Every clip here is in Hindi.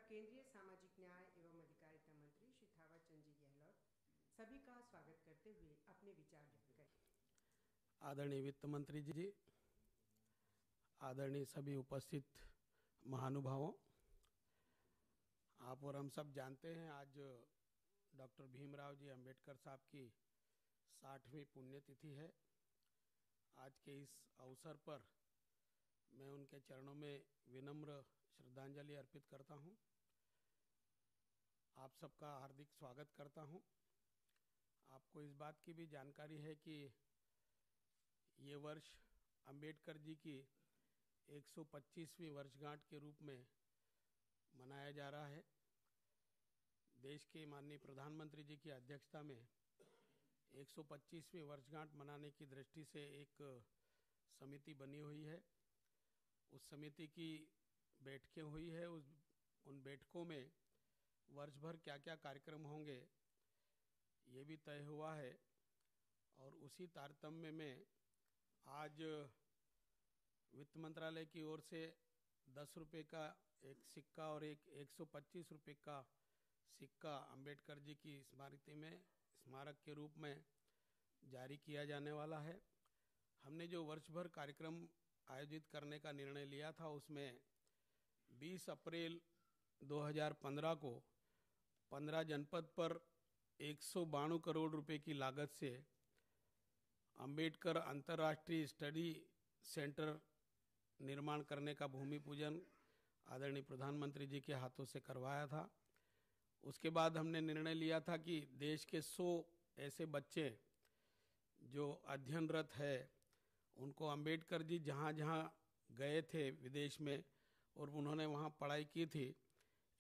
केंद्रीय सामाजिक न्याय एवं अधिकारिता मंत्री श्री थावर चंद जी गहलोत सभी का स्वागत करते हुए अपने विचार व्यक्त करें। आदरणीय वित्त मंत्री जी, आदरणीय सभी उपस्थित महानुभावों, आप और हम सब जानते हैं आज डॉक्टर भीमराव जी अंबेडकर साहब की 60वीं पुण्यतिथि है। आज के इस अवसर पर मैं उनके चरणों में विनम्र श्रद्धांजलि अर्पित करता हूं। आप सबका हार्दिक स्वागत करता हूं। आपको इस बात की भी जानकारी है कि ये वर्ष अंबेडकर जी की 125वीं वर्षगांठ के रूप में मनाया जा रहा है। देश के माननीय प्रधानमंत्री जी की अध्यक्षता में 125वीं वर्षगांठ मनाने की दृष्टि से एक समिति बनी हुई है। उस समिति की बैठकें हुई है। उन बैठकों में वर्ष भर क्या क्या कार्यक्रम होंगे ये भी तय हुआ है और उसी तारतम्य में आज वित्त मंत्रालय की ओर से 10 रुपये का एक सिक्का और एक 125 रुपये का सिक्का अंबेडकर जी की स्मृति में स्मारक के रूप में जारी किया जाने वाला है। हमने जो वर्ष भर कार्यक्रम आयोजित करने का निर्णय लिया था उसमें 20 अप्रैल 2015 को 15 जनपद पर 192 करोड़ रुपए की लागत से अंबेडकर अंतर्राष्ट्रीय स्टडी सेंटर निर्माण करने का भूमि पूजन आदरणीय प्रधानमंत्री जी के हाथों से करवाया था। उसके बाद हमने निर्णय लिया था कि देश के 100 ऐसे बच्चे जो अध्ययनरत है उनको अंबेडकर जी जहाँ जहाँ गए थे विदेश में और उन्होंने वहाँ पढ़ाई की थी,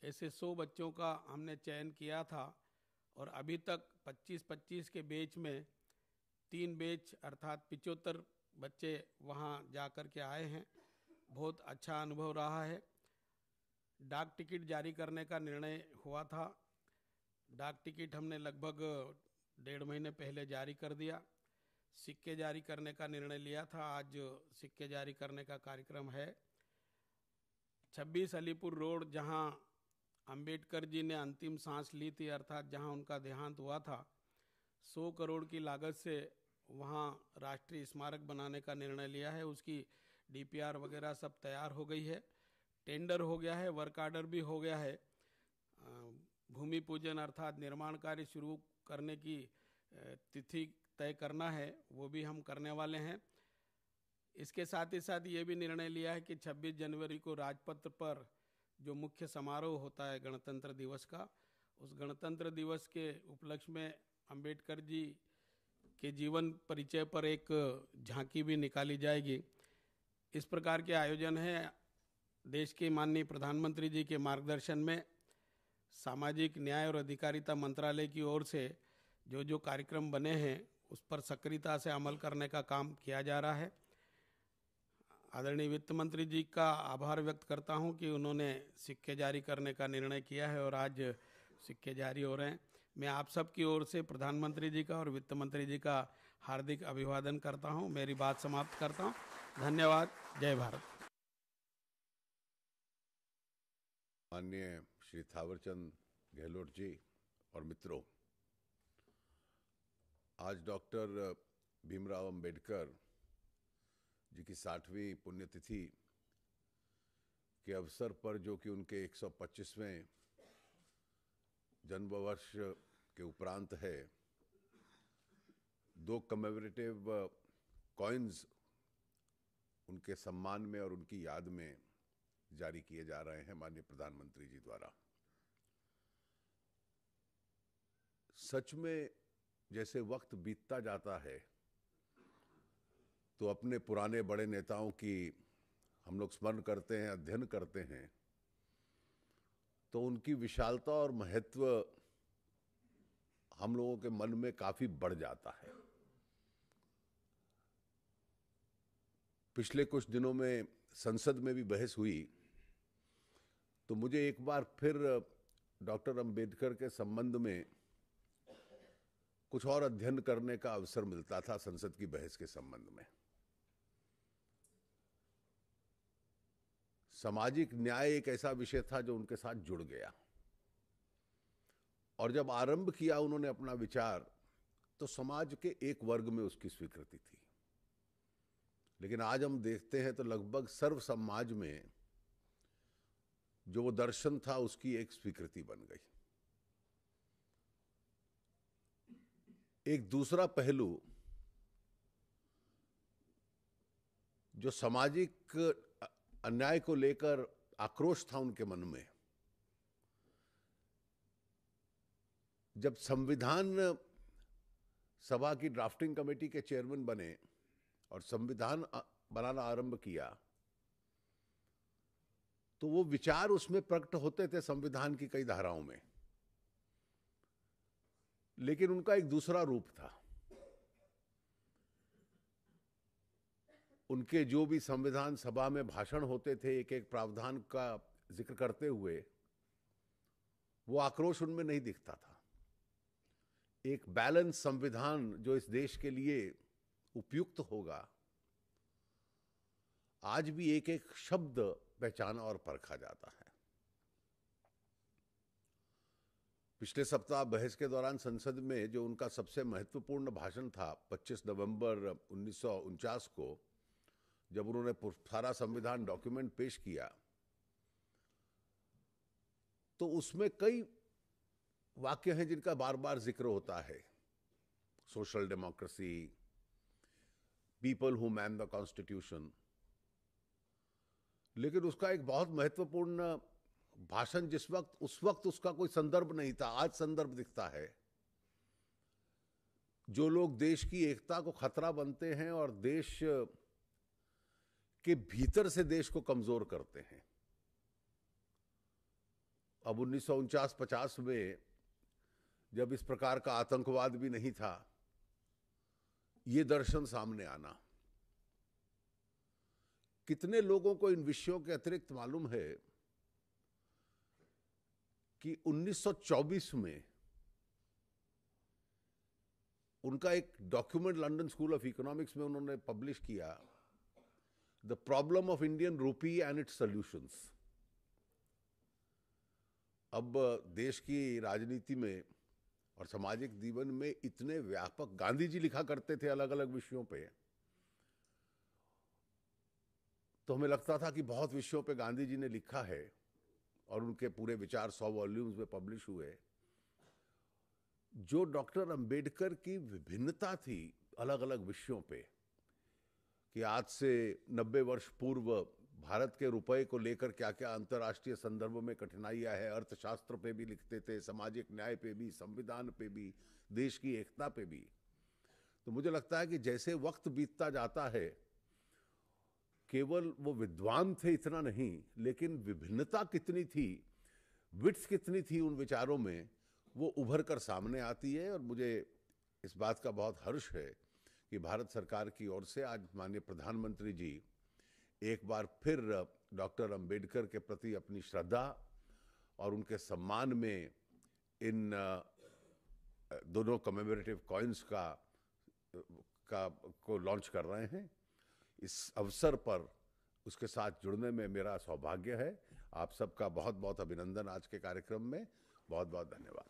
ऐसे 100 बच्चों का हमने चयन किया था और अभी तक 25-25 के बैच में 3 बैच अर्थात 75 बच्चे वहाँ जा कर के आए हैं। बहुत अच्छा अनुभव रहा है। डाक टिकट जारी करने का निर्णय हुआ था। डाक टिकट हमने लगभग 1.5 महीने पहले जारी कर दिया। सिक्के जारी करने का निर्णय लिया था। आज सिक्के जारी करने का कार्यक्रम है। 26 अलीपुर रोड जहाँ अंबेडकर जी ने अंतिम सांस ली थी अर्थात जहाँ उनका देहांत हुआ था, 100 करोड़ की लागत से वहाँ राष्ट्रीय स्मारक बनाने का निर्णय लिया है। उसकी DPR वगैरह सब तैयार हो गई है। टेंडर हो गया है, वर्क आर्डर भी हो गया है। भूमि पूजन अर्थात निर्माण कार्य शुरू करने की तिथि तय करना है, वो भी हम करने वाले हैं। इसके साथ ही साथ ये भी निर्णय लिया है कि 26 जनवरी को राजपथ पर जो मुख्य समारोह होता है गणतंत्र दिवस का, उस गणतंत्र दिवस के उपलक्ष्य में अंबेडकर जी के जीवन परिचय पर एक झांकी भी निकाली जाएगी। इस प्रकार के आयोजन है। देश के माननीय प्रधानमंत्री जी के मार्गदर्शन में सामाजिक न्याय और अधिकारिता मंत्रालय की ओर से जो जो कार्यक्रम बने हैं उस पर सक्रियता से अमल करने का काम किया जा रहा है। आदरणीय वित्त मंत्री जी का आभार व्यक्त करता हूं कि उन्होंने सिक्के जारी करने का निर्णय किया है और आज सिक्के जारी हो रहे हैं। मैं आप सब की ओर से प्रधानमंत्री जी का और वित्त मंत्री जी का हार्दिक अभिवादन करता हूं। मेरी बात समाप्त करता हूं। धन्यवाद। जय भारत। माननीय श्री थावरचंद गहलोत जी और मित्रों, आज डॉक्टर भीमराव अंबेडकर जी की 60वीं पुण्यतिथि के अवसर पर, जो कि उनके 125वें जन्म वर्ष के उपरांत है, 2 कमेमोरेटिव कॉइन्स उनके सम्मान में और उनकी याद में जारी किए जा रहे हैं माननीय प्रधानमंत्री जी द्वारा। सच में जैसे वक्त बीतता जाता है तो अपने पुराने बड़े नेताओं की हम लोग स्मरण करते हैं, अध्ययन करते हैं, तो उनकी विशालता और महत्व हम लोगों के मन में काफी बढ़ जाता है। पिछले कुछ दिनों में संसद में भी बहस हुई तो मुझे एक बार फिर डॉक्टर अंबेडकर के संबंध में कुछ और अध्ययन करने का अवसर मिलता था संसद की बहस के संबंध में। सामाजिक न्याय एक ऐसा विषय था जो उनके साथ जुड़ गया। और जब आरंभ किया उन्होंने अपना विचार, तो समाज के एक वर्ग में उसकी स्वीकृति थी। लेकिन आज हम देखते हैं तो लगभग सर्व समाज में जो वो दर्शन था उसकी एक स्वीकृति बन गई। एक दूसरा पहलू जो सामाजिक अन्याय को लेकर आक्रोश था उनके मन में, जब संविधान सभा की ड्राफ्टिंग कमेटी के चेयरमैन बने और संविधान बनाना आरंभ किया, तो वो विचार उसमें प्रकट होते थे संविधान की कई धाराओं में, लेकिन उनका एक दूसरा रूप था। उनके जो भी संविधान सभा में भाषण होते थे, एक एक प्रावधान का जिक्र करते हुए, वो आक्रोश उनमें नहीं दिखता था। एक बैलेंस संविधान जो इस देश के लिए उपयुक्त होगा, आज भी एक एक शब्द पहचाना और परखा जाता है। पिछले सप्ताह बहस के दौरान संसद में जो उनका सबसे महत्वपूर्ण भाषण था 25 नवंबर 1949 को, जब उन्होंने सारा संविधान डॉक्यूमेंट पेश किया, तो उसमें कई वाक्य हैं जिनका बार बार जिक्र होता है। Social democracy, people who man the constitution. लेकिन उसका एक बहुत महत्वपूर्ण भाषण उस वक्त उसका कोई संदर्भ नहीं था, आज संदर्भ दिखता है। जो लोग देश की एकता को खतरा बनते हैं और देश के भीतर से देश को कमजोर करते हैं। अब 1949-50 में जब इस प्रकार का आतंकवाद भी नहीं था, ये दर्शन सामने आना, कितने लोगों को इन विषयों के अतिरिक्त मालूम है कि 1924 में उनका एक document London school of economics में उन्होंने पब्लिश किया, the problem of Indian rupee and it's solutions. अब देश की राजनीति में और सामाजिक जीवन में इतने व्यापक, गांधी जी लिखा करते थे अलग अलग विषयों पे, तो हमें लगता था कि बहुत विषयों पे गांधी जी ने लिखा है और उनके पूरे विचार 100 वॉल्यूम्स में पब्लिश हुए। जो डॉक्टर अंबेडकर की विभिन्नता थी अलग अलग विषयों पे, कि आज से 90 वर्ष पूर्व भारत के रुपए को लेकर क्या क्या अंतर्राष्ट्रीय संदर्भ में कठिनाइयां है, अर्थशास्त्र पे भी लिखते थे, सामाजिक न्याय पे भी, संविधान पे भी, देश की एकता पे भी। तो मुझे लगता है कि जैसे वक्त बीतता जाता है, केवल वो विद्वान थे इतना नहीं, लेकिन विभिन्नता कितनी थी, विड्थ कितनी थी उन विचारों में, वो उभर कर सामने आती है। और मुझे इस बात का बहुत हर्ष है कि भारत सरकार की ओर से आज माननीय प्रधानमंत्री जी एक बार फिर डॉक्टर अंबेडकर के प्रति अपनी श्रद्धा और उनके सम्मान में इन दोनों कमेमोरेटिव कॉइन्स को लॉन्च कर रहे हैं। इस अवसर पर उसके साथ जुड़ने में मेरा सौभाग्य है। आप सबका बहुत बहुत अभिनंदन आज के कार्यक्रम में। बहुत बहुत धन्यवाद।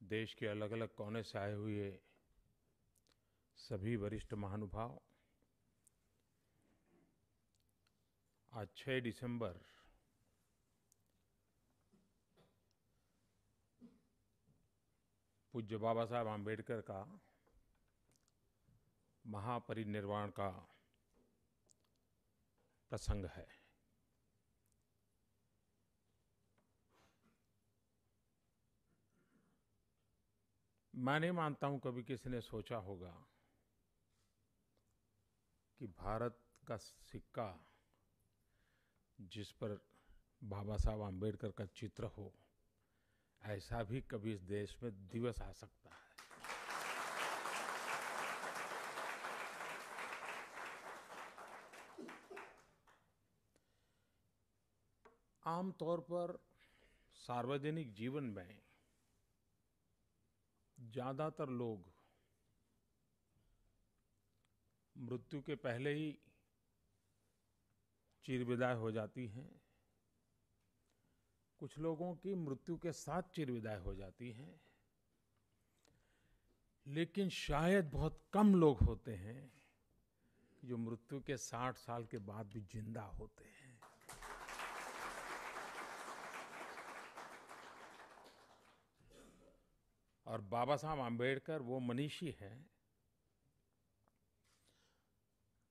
देश के अलग अलग कोने से आए हुए सभी वरिष्ठ महानुभाव, आज 6 दिसंबर पूज्य बाबा साहब आम्बेडकर का महापरिनिर्वाण का प्रसंग है। मैं नहीं मानता हूं कभी किसी ने सोचा होगा कि भारत का सिक्का जिस पर बाबा साहब आम्बेडकर का चित्र हो, ऐसा भी कभी इस देश में दिवस आ सकता है। आमतौर पर सार्वजनिक जीवन में ज्यादातर लोग मृत्यु के पहले ही चिरविदाय हो जाती हैं। कुछ लोगों की मृत्यु के साथ चिरविदाय हो जाती हैं, लेकिन शायद बहुत कम लोग होते हैं जो मृत्यु के 60 साल के बाद भी जिंदा होते हैं। और बाबा साहब आम्बेडकर वो मनीषी हैं,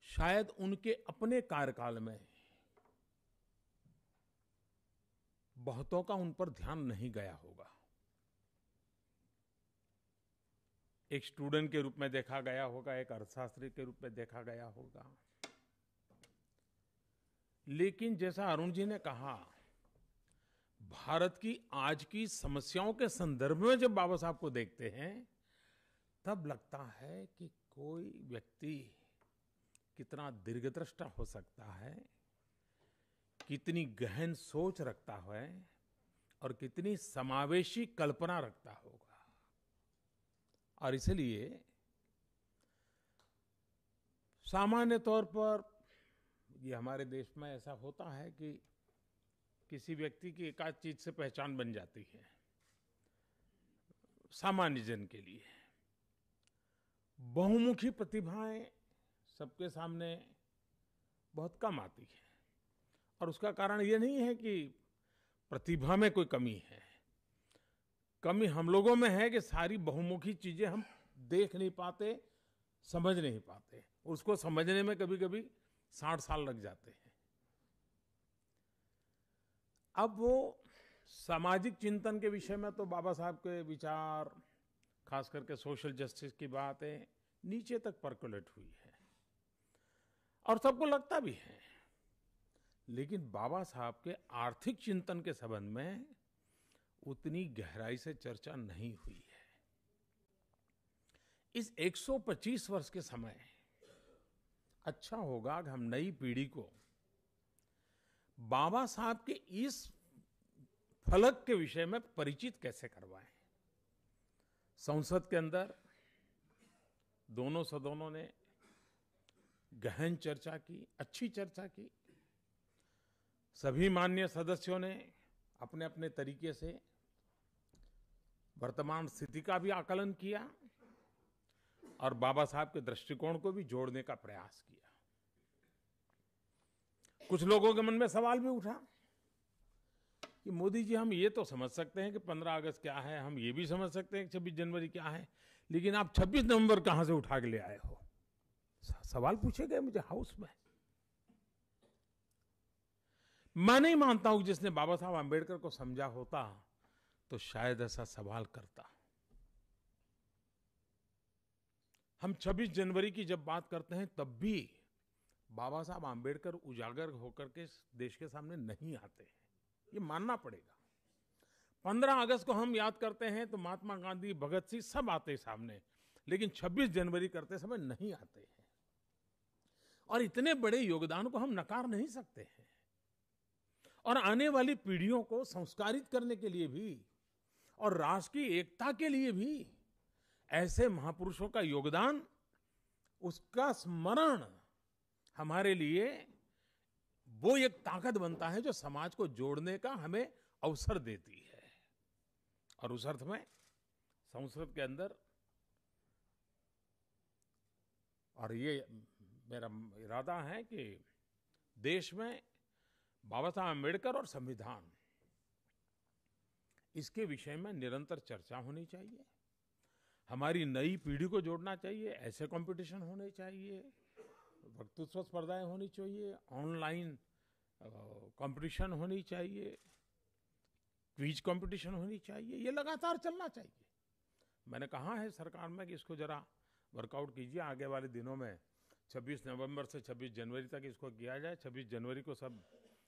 शायद उनके अपने कार्यकाल में बहुतों का उन पर ध्यान नहीं गया होगा। एक स्टूडेंट के रूप में देखा गया होगा, एक अर्थशास्त्री के रूप में देखा गया होगा। लेकिन जैसा अरुण जी ने कहा, भारत की आज की समस्याओं के संदर्भ में जब बाबा साहब को देखते हैं, तब लगता है कि कोई व्यक्ति कितना दीर्घदृष्टा हो सकता है, कितनी गहन सोच रखता है और कितनी समावेशी कल्पना रखता होगा। और इसलिए सामान्य तौर पर ये हमारे देश में ऐसा होता है कि किसी व्यक्ति की एकाध चीज से पहचान बन जाती है सामान्य जन के लिए। बहुमुखी प्रतिभाएं सबके सामने बहुत कम आती है, और उसका कारण ये नहीं है कि प्रतिभा में कोई कमी है। कमी हम लोगों में है कि सारी बहुमुखी चीजें हम देख नहीं पाते, समझ नहीं पाते। उसको समझने में कभी कभी 60 साल लग जाते हैं। अब वो सामाजिक चिंतन के विषय में तो बाबा साहब के विचार, खास करके सोशल जस्टिस की बातें नीचे तक परकोलेट हुई है और सबको लगता भी है। लेकिन बाबा साहब के आर्थिक चिंतन के संबंध में उतनी गहराई से चर्चा नहीं हुई है। इस 125 वर्ष के समय अच्छा होगा कि हम नई पीढ़ी को बाबा साहब के इस फलक के विषय में परिचित कैसे करवाएं। संसद के अंदर दोनों सदनों ने गहन चर्चा की, अच्छी चर्चा की। सभी माननीय सदस्यों ने अपने अपने तरीके से वर्तमान स्थिति का भी आकलन किया और बाबा साहब के दृष्टिकोण को भी जोड़ने का प्रयास किया। कुछ लोगों के मन में सवाल भी उठा कि मोदी जी, हम ये तो समझ सकते हैं कि 15 अगस्त क्या है, हम ये भी समझ सकते हैं कि 26 जनवरी क्या है, लेकिन आप 26 नवंबर कहां से उठा के ले आए हो? सवाल पूछे गए मुझे हाउस में। मैं नहीं मानता हूं कि जिसने बाबा साहब आम्बेडकर को समझा होता तो शायद ऐसा सवाल करता। हम 26 जनवरी की जब बात करते हैं तब भी बाबा साहब आम्बेडकर उजागर होकर के देश के सामने नहीं आते हैं, ये मानना पड़ेगा। 15 अगस्त को हम याद करते हैं तो महात्मा गांधी, भगत सिंह सब आते सामने, लेकिन 26 जनवरी करते समय नहीं आते हैं। और इतने बड़े योगदान को हम नकार नहीं सकते हैं। और आने वाली पीढ़ियों को संस्कारित करने के लिए भी और राष्ट्र की एकता के लिए भी ऐसे महापुरुषों का योगदान, उसका स्मरण हमारे लिए वो एक ताकत बनता है जो समाज को जोड़ने का हमें अवसर देती है। और उस अर्थ में संसद के अंदर, और ये मेरा इरादा है कि देश में बाबा साहब आम्बेडकर और संविधान, इसके विषय में निरंतर चर्चा होनी चाहिए। हमारी नई पीढ़ी को जोड़ना चाहिए, ऐसे कंपटीशन होने चाहिए, वक्तृत्व स्पर्धाएं होनी चाहिए, ऑनलाइन कंपटीशन होनी चाहिए, क्विज कंपटीशन होनी चाहिए, ये लगातार चलना चाहिए। मैंने कहा है सरकार में कि इसको जरा वर्कआउट कीजिए, आगे वाले दिनों में 26 नवंबर से 26 जनवरी तक इसको किया जाए। 26 जनवरी को सब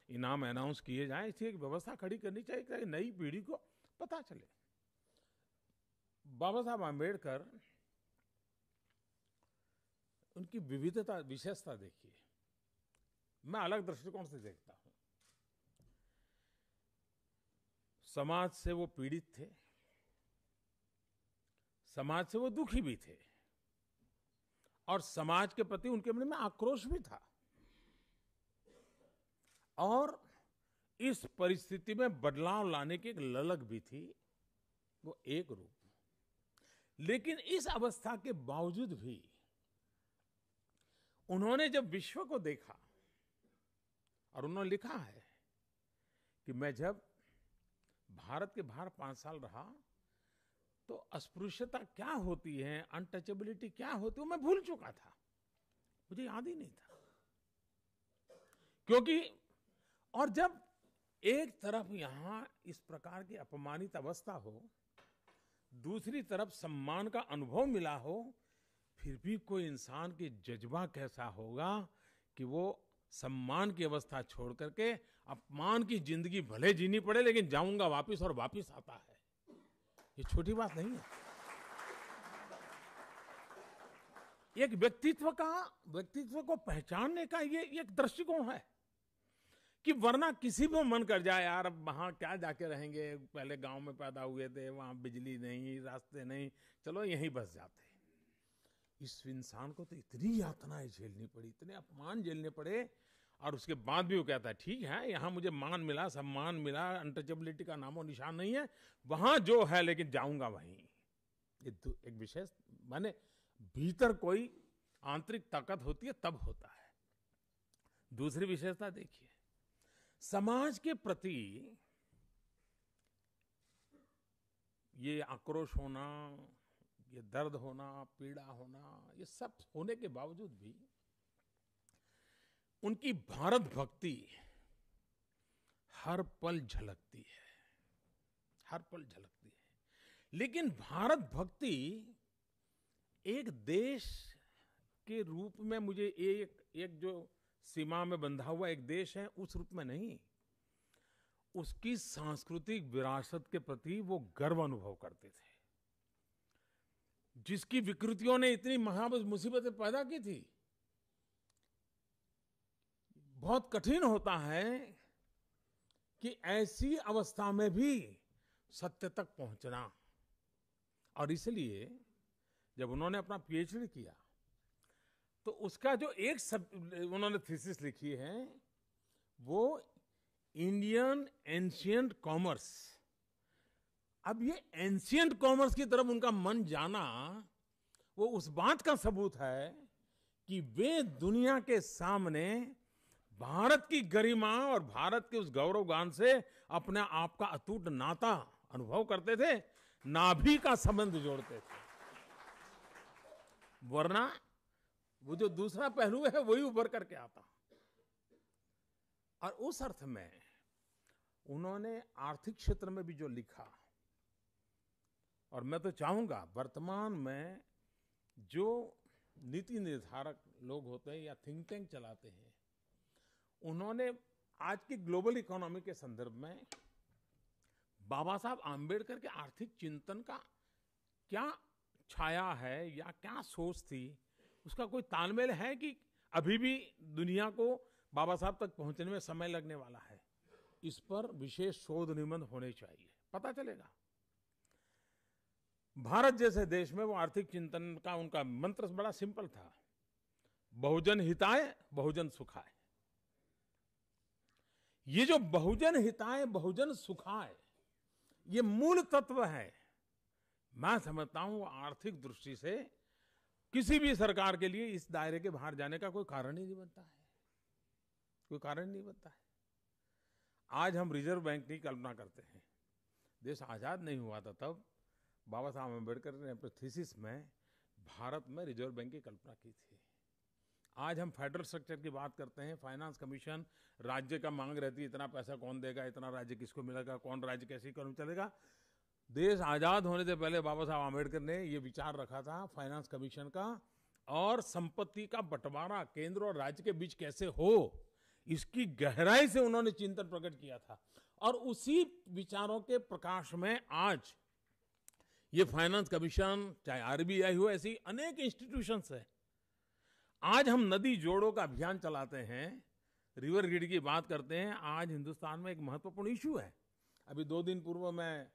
इनाम अनाउंस किए जाएं, इसकी एक व्यवस्था खड़ी करनी चाहिए ताकि नई पीढ़ी को पता चले। बाबा साहब आम्बेडकर, उनकी विविधता, विशेषता देखिए, मैं अलग दृष्टिकोण से देखता हूं। समाज से वो पीड़ित थे, समाज से वो दुखी भी थे, और समाज के प्रति उनके मन में आक्रोश भी था, और इस परिस्थिति में बदलाव लाने की एक ललक भी थी, वो एक रूप। लेकिन इस अवस्था के बावजूद भी उन्होंने जब विश्व को देखा, और उन्होंने लिखा है कि मैं जब भारत के बाहर 5 साल रहा तो अस्पृश्यता क्या होती है, अनटचेबिलिटी क्या होती है, मैं भूल चुका था, मुझे याद ही नहीं था। क्योंकि और जब एक तरफ यहां इस प्रकार की अपमानित अवस्था हो, दूसरी तरफ सम्मान का अनुभव मिला हो, फिर भी कोई इंसान की जज्बा कैसा होगा कि वो सम्मान की अवस्था छोड़ करके अपमान की जिंदगी भले जीनी पड़े, लेकिन जाऊंगा वापिस, और वापिस आता है। ये छोटी बात नहीं है। एक व्यक्तित्व को पहचानने का ये एक दृष्टिकोण है कि वरना किसी को मन कर जाए, यार अब वहां क्या जाके रहेंगे, पहले गांव में पैदा हुए थे, वहां बिजली नहीं, रास्ते नहीं, चलो यहीं बस जाते। इस इंसान को तो इतनी यातनाएं झेलनी पड़ी, इतने अपमान झेलने पड़े, और उसके बाद भी वो कहता है ठीक है, यहां मुझे मान मिला, सम्मान मिला, अनटचेबिलिटी का नामो निशान नहीं है, वहां जो है, लेकिन जाऊंगा वहीं। एक विशेष माने भीतर कोई आंतरिक ताकत होती है, तब होता है। दूसरी विशेषता देखिए, समाज के प्रति ये आक्रोश होना, ये दर्द होना, पीड़ा होना, ये सब होने के बावजूद भी उनकी भारत भक्ति हर पल झलकती है, हर पल झलकती है। लेकिन भारत भक्ति एक देश के रूप में, मुझे एक जो सीमा में बंधा हुआ एक देश है, उस रूप में नहीं, उसकी सांस्कृतिक विरासत के प्रति वो गर्व अनुभव करते थे, जिसकी विकृतियों ने इतनी महा मुसीबतें पैदा की थी। बहुत कठिन होता है कि ऐसी अवस्था में भी सत्य तक पहुंचना। और इसलिए जब उन्होंने अपना पीएचडी किया तो उसका जो उन्होंने थीसिस लिखी है, वो इंडियन एंशिएंट कॉमर्स। अब ये एंशिएंट कॉमर्स की तरफ उनका मन जाना, वो उस बात का सबूत है कि वे दुनिया के सामने भारत की गरिमा और भारत के उस गौरवगान से अपने आप का अटूट नाता अनुभव करते थे, नाभि का संबंध जोड़ते थे। वरना वो जो दूसरा पहलू है वही उभर करके आता। और उस अर्थ में उन्होंने आर्थिक क्षेत्र में भी जो लिखा, और मैं तो चाहूंगा वर्तमान में जो नीति निर्धारक लोग होते हैं या थिंक टैंक चलाते हैं, उन्होंने आज की ग्लोबल इकोनॉमी के संदर्भ में बाबा साहब आम्बेडकर के आर्थिक चिंतन का क्या छाया है या क्या सोच थी, उसका कोई तालमेल है कि अभी भी दुनिया को बाबा साहब तक पहुंचने में समय लगने वाला है। इस पर विशेष शोध निबंध होने चाहिए, पता चलेगा। भारत जैसे देश में वो आर्थिक चिंतन का उनका मंत्र बड़ा सिंपल था, बहुजन हिताय बहुजन सुखाय। ये जो बहुजन हिताय बहुजन सुखाय, ये मूल तत्व है। मैं समझता हूं आर्थिक दृष्टि से किसी भी सरकार के लिए इस दायरे के बाहर जाने का कोई कारण ही नहीं बनता है, कोई कारण नहीं बनता है। आज हम रिजर्व बैंक की कल्पना करते हैं, देश आजाद नहीं हुआ था तब बाबा साहब अम्बेडकर ने अपने थीसिस में भारत में रिजर्व बैंक की कल्पना की थी। आज हम फेडरल स्ट्रक्चर की बात करते हैं, फाइनेंस कमीशन, राज्य का मांग रहती है, इतना पैसा कौन देगा, इतना राज्य किसको मिलेगा, कौन राज्य कैसे इकोनॉमी चलेगा। देश आजाद होने से पहले बाबा साहब आम्बेडकर ने ये विचार रखा था फाइनेंस कमीशन का, और संपत्ति का बंटवारा केंद्र और राज्य के बीच कैसे हो, इसकी गहराई से उन्होंने चिंतन प्रकट किया था। और उसी विचारों के प्रकाश में आज ये फाइनेंस कमीशन, चाहे आरबीआई हो, ऐसी अनेक इंस्टीट्यूशंस है। आज हम नदी जोड़ो का अभियान चलाते हैं, रिवर ग्रिड की बात करते हैं। आज हिंदुस्तान में एक महत्वपूर्ण इशू है। अभी 2 दिन पूर्व मैं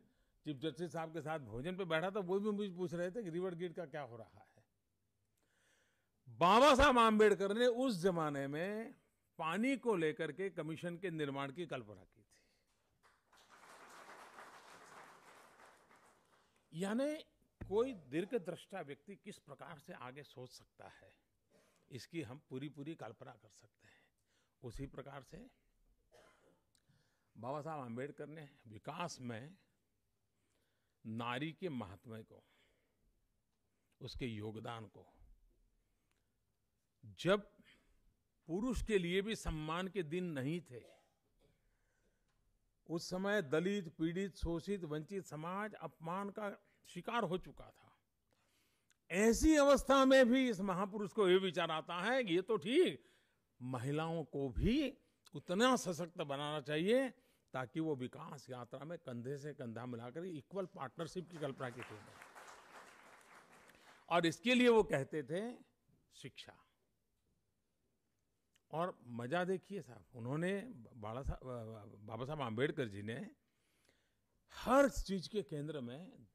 चीफ जस्टिस साहब के साथ भोजन पे बैठा था, वो भी मुझे पूछ रहे थे कि रिवर ग्रिड का क्या हो रहा है। बाबा साहब आम्बेडकर ने उस जमाने में पानी को लेकर के कमीशन के निर्माण की कल्पना की थी। यानी कोई दीर्घदृष्टा व्यक्ति किस प्रकार से आगे सोच सकता है, इसकी हम पूरी कल्पना कर सकते हैं। उसी प्रकार से बाबा साहब आम्बेडकर ने विकास में नारी के महात्म्य को, उसके योगदान को, जब पुरुष के लिए भी सम्मान के दिन नहीं थे, उस समय दलित, पीड़ित, शोषित, वंचित समाज अपमान का शिकार हो चुका था। ऐसी अवस्था में भी इस महापुरुष को ये विचार आता है कि ये तो ठीक, महिलाओं को भी उतना सशक्त बनाना चाहिए ताकि वो विकास यात्रा में कंधे से कंधा मिलाकर इक्वल पार्टनरशिप की कल्पना की थी। और इसके लिए वो कहते थे शिक्षा। और मजा देखिए साहब, उन्होंने बाबा साहब आम्बेडकर जी ने हर चीज के केंद्र में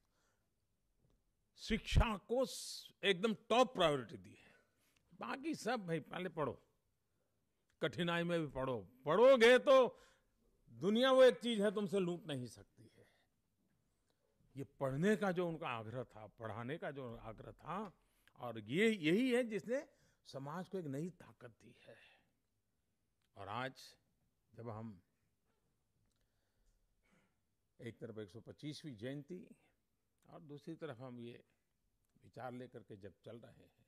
शिक्षा को एकदम टॉप प्रायोरिटी दी है। बाकी सब भाई पहले पढ़ो, कठिनाई में भी पढ़ो, पढ़ोगे तो दुनिया वो एक चीज है तुमसे लूट नहीं सकती है। ये पढ़ने का जो उनका आग्रह था, पढ़ाने का जो आग्रह था, और ये यही है जिसने समाज को एक नई ताकत दी है। और आज जब हम एक तरफ 125वीं जयंती और दूसरी तरफ हम ये विचार लेकर के जब चल रहे हैं,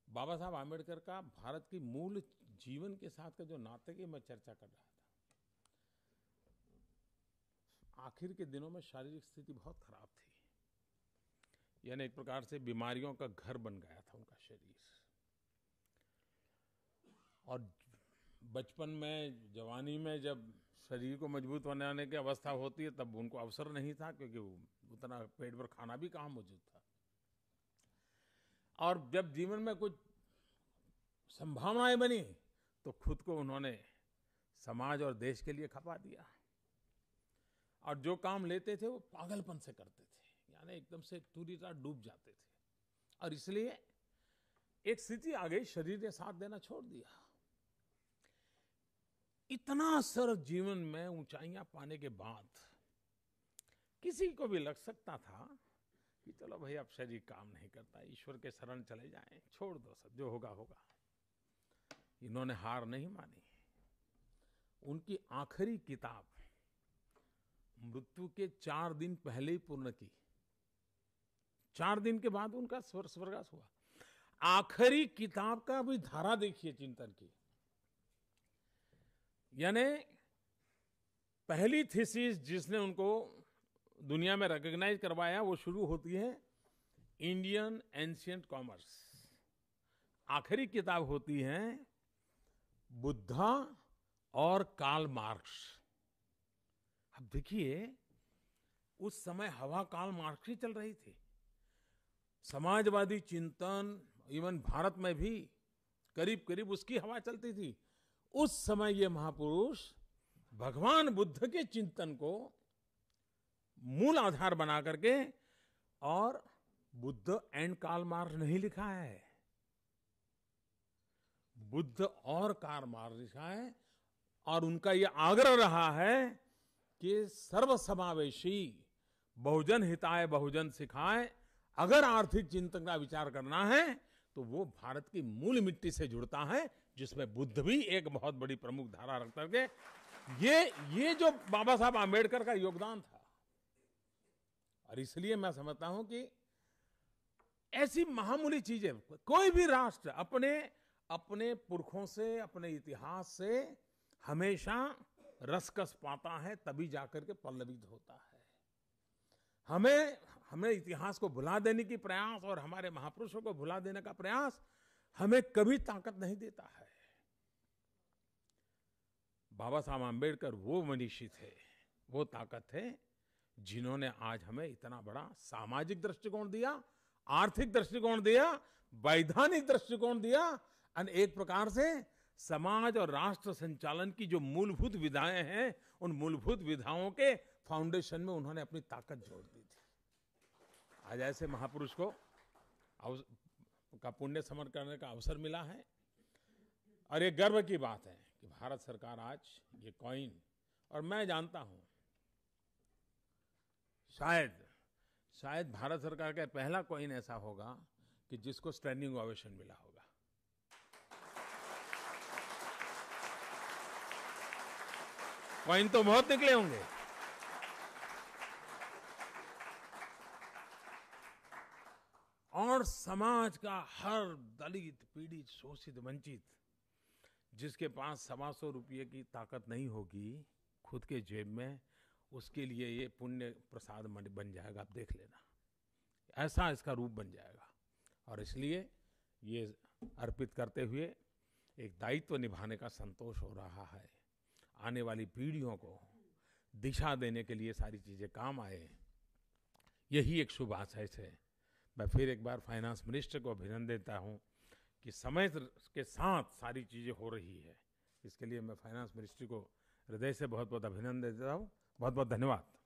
बाबा साहब आम्बेडकर का भारत की मूल जीवन के साथ का जो नाते की मैं चर्चा कर रहा था। आखिर के दिनों में शारीरिक स्थिति बहुत खराब थी, यानी एक प्रकार से बीमारियों का घर बन गया था उनका शरीर। और बचपन में, जवानी में जब शरीर को मजबूत बनाने की अवस्था होती है तब उनको अवसर नहीं था, क्योंकि उतना पेट भर खाना भी कहाँ मौजूद था। और जब जीवन में कुछ संभावनाएं बनी तो खुद को उन्होंने समाज और देश के लिए खपा दिया। और जो काम लेते थे वो पागलपन से करते थे, यानी एकदम से पूरी तरह डूब जाते थे। और इसलिए एक स्थिति आ गई, शरीर ने साथ देना छोड़ दिया। इतना सरल जीवन में ऊंचाइयां पाने के बाद किसी को भी लग सकता था कि चलो भाई अब शरीर काम नहीं करता, ईश्वर के शरण चले जाएं, छोड़ दो, सब जो होगा होगा। इन्होंने हार नहीं मानी। उनकी आखिरी किताब मृत्यु के 4 दिन पहले ही पूर्ण की। 4 दिन के बाद उनका स्वर्गवास हुआ। आखिरी किताब का भी धारा देखिए चिंतन की। यानी पहली थीसिस जिसने उनको दुनिया में रिकॉग्नाइज करवाया वो शुरू होती है इंडियन एंशिएंट कॉमर्स। आखिरी किताब होती है बुद्धा और कार्ल मार्क्स। अब देखिए उस समय हवा कार्ल मार्क्स की चल रही थी। समाजवादी चिंतन इवन भारत में भी करीब करीब उसकी हवा चलती थी। उस समय ये महापुरुष भगवान बुद्ध के चिंतन को मूल आधार बना करके, और बुद्ध एंड कार्ल मार्क्स नहीं लिखा है, बुद्ध और कार्ल मार्क्स लिखा है। और उनका ये आग्रह रहा है कि सर्वसमावेशी, बहुजन हिताय बहुजन सिखाए। अगर आर्थिक चिंतन का विचार करना है तो वो भारत की मूल मिट्टी से जुड़ता है, जिसमें बुद्ध भी एक बहुत बड़ी प्रमुख धारा रख करके ये जो बाबा साहब आम्बेडकर का योगदान था। और इसलिए मैं समझता हूं कि ऐसी महामूली चीजें कोई भी राष्ट्र अपने अपने पुरखों से, अपने इतिहास से हमेशा रसकस पाता है, तभी जाकर के पल्लवित होता है। हमें इतिहास को भुला देने की प्रयास और हमारे महापुरुषों को भुला देने का प्रयास हमें कभी ताकत नहीं देता है। बाबा साहब आम्बेडकर वो मनीषी थे, वो ताकत थे, जिन्होंने आज हमें इतना बड़ा सामाजिक दृष्टिकोण दिया, आर्थिक दृष्टिकोण दिया, वैधानिक दृष्टिकोण दिया, और एक प्रकार से समाज और राष्ट्र संचालन की जो मूलभूत विधाएं हैं, उन मूलभूत विधाओं के फाउंडेशन में उन्होंने अपनी ताकत जोड़ दी थी। आज ऐसे महापुरुष को का पुण्य स्मरण करने का अवसर मिला है, और ये गर्व की बात है कि भारत सरकार आज ये कॉइन, और मैं जानता हूं शायद भारत सरकार का पहला कॉइन ऐसा होगा कि जिसको स्टैंडिंग ओवेशन मिला होगा। कॉइन तो बहुत निकले होंगे, और समाज का हर दलित, पीड़ित, शोषित, वंचित जिसके पास 125 रुपये की ताकत नहीं होगी खुद के जेब में, उसके लिए ये पुण्य प्रसाद बन जाएगा। आप देख लेना, ऐसा इसका रूप बन जाएगा। और इसलिए ये अर्पित करते हुए एक दायित्व निभाने का संतोष हो रहा है। आने वाली पीढ़ियों को दिशा देने के लिए सारी चीजें काम आए, यही एक शुभ आशय से मैं फिर एक बार फाइनेंस मिनिस्टर को अभिनंदन देता हूं कि समय के साथ सारी चीजें हो रही है। इसके लिए मैं फाइनेंस मिनिस्ट्री को हृदय से बहुत बहुत अभिनंदन देता हूं। बहुत बहुत धन्यवाद।